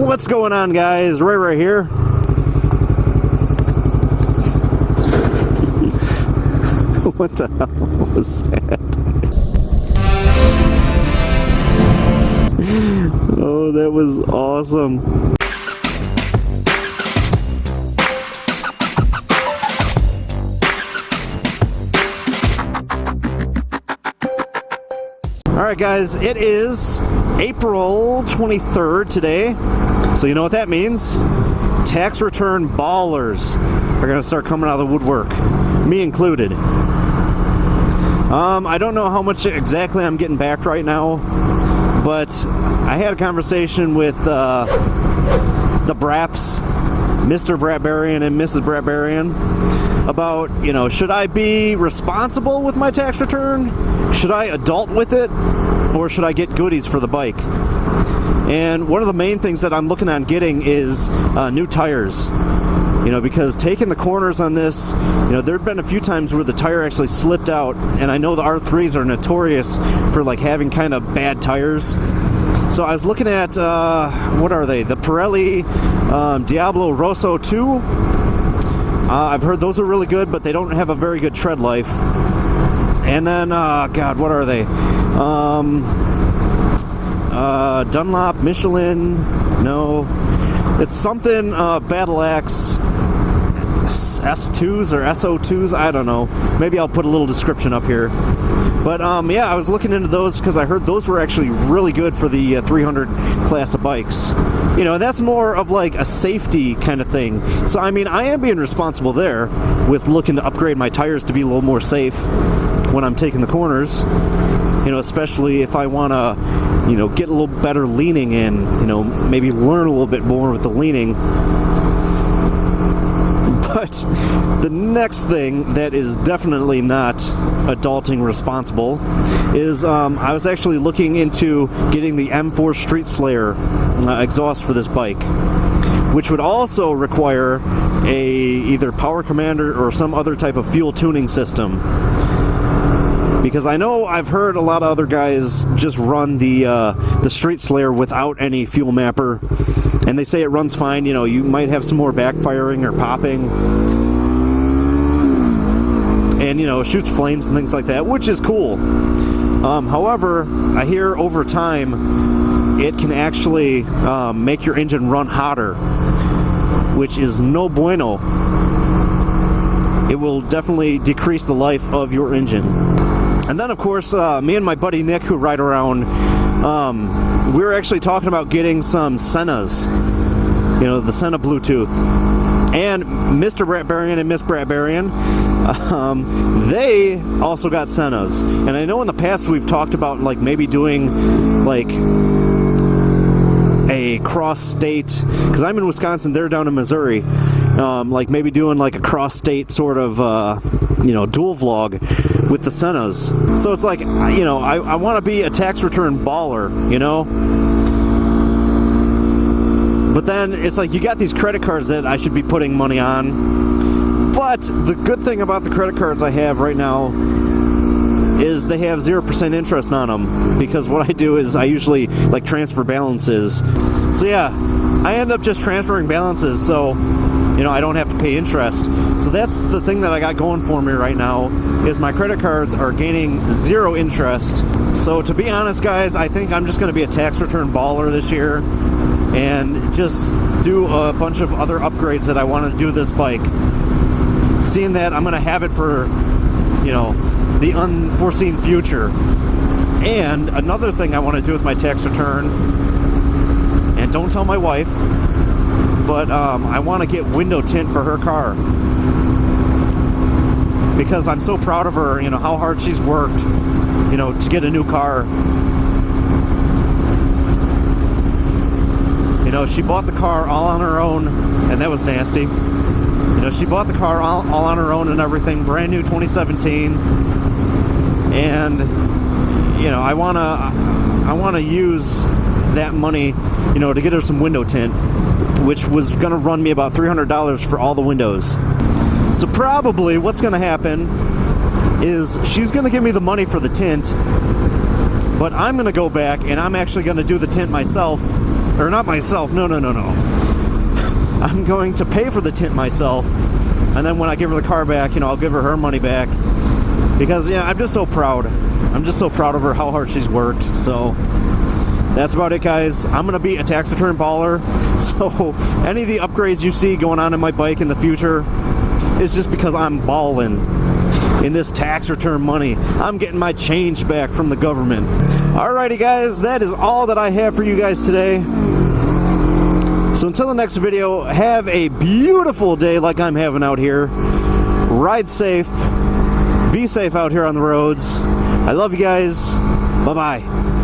What's going on, guys? Ray right here. What the hell was that? Oh, that was awesome. Alright guys, it is April 23rd today, so you know what that means. Tax return ballers are going to start coming out of the woodwork, me included. I don't know how much exactly I'm getting back right now, but I had a conversation with the Braps, Mr. Brapbarian and Mrs. Brapbarian, about, you know, should I be responsible with my tax return? Should I adult with it? Or should I get goodies for the bike? And one of the main things that I'm looking on getting is new tires. You know, because taking the corners on this, you know, there have been a few times where the tire actually slipped out, and I know the R3s are notorious for like having kind of bad tires. So I was looking at, what are they? The Pirelli Diablo Rosso 2. I've heard those are really good, but they don't have a very good tread life. And then, God, what are they? Dunlop, Michelin, no. It's something, Battle Axe S2s or SO2s, I don't know. Maybe I'll put a little description up here. But, yeah, I was looking into those because I heard those were actually really good for the 300 class of bikes. You know, that's more of like a safety kind of thing. So, I mean, I am being responsible there with looking to upgrade my tires to be a little more safe when I'm taking the corners. You know, especially if I want to, you know, get a little better leaning in, you know, maybe learn a little bit more with the leaning. But the next thing that is definitely not adulting responsible is I was actually looking into getting the M4 Street Slayer exhaust for this bike, which would also require either power commander or some other type of fuel tuning system. Because I know I've heard a lot of other guys just run the Street Slayer without any fuel mapper, and they say it runs fine. You know, you might have some more backfiring or popping, and you know, shoots flames and things like that, which is cool. However, I hear over time it can actually make your engine run hotter, which is no bueno. It will definitely decrease the life of your engine. And then, of course, me and my buddy Nick, who ride around, we were actually talking about getting some Sennas, you know, the Senna Bluetooth. And Mr. Brapbarian and Miss Brapbarian, they also got Sennas. And I know in the past we've talked about, like, maybe doing, like, a cross-state, because I'm in Wisconsin, they're down in Missouri, like maybe doing like a cross-state sort of, you know, dual vlog with the Sennas. So it's like, you know, I want to be a tax return baller, you know? But then it's like you got these credit cards that I should be putting money on. But the good thing about the credit cards I have right now is they have 0% interest on them, because what I do is I usually like transfer balances. So yeah, I end up just transferring balances, so you know, I don't have to pay interest. So that's the thing that I got going for me right now, is my credit cards are gaining 0 interest. So to be honest, guys, I think I'm just going to be a tax return baller this year and just do a bunch of other upgrades that I want to do this bike, seeing that I'm going to have it for, you know, the unforeseen future. And another thing I want to do with my tax return, and don't tell my wife, but I want to get window tint for her car, because I'm so proud of her, you know, how hard she's worked, you know, to get a new car. You know, she bought the car all on her own, and that was nasty. You know, she bought the car all on her own and everything, brand new 2017. And you know, I wanna use that money, you know, to get her some window tint, which was gonna run me about $300 for all the windows. So probably what's gonna happen is she's gonna give me the money for the tint, but I'm gonna go back and I'm actually gonna do the tint myself Or not myself, no. I'm going to pay for the tint myself, and then when I give her the car back, I'll give her money back. Because, yeah, I'm just so proud. I'm just so proud of her, how hard she's worked. So, that's about it, guys. I'm going to be a tax return baller. So, any of the upgrades you see going on in my bike in the future is just because I'm balling in this tax return money. I'm getting my change back from the government. Alrighty, guys, that is all that I have for you guys today. So until the next video, have a beautiful day like I'm having out here. Ride safe. Be safe out here on the roads. I love you guys. Bye-bye.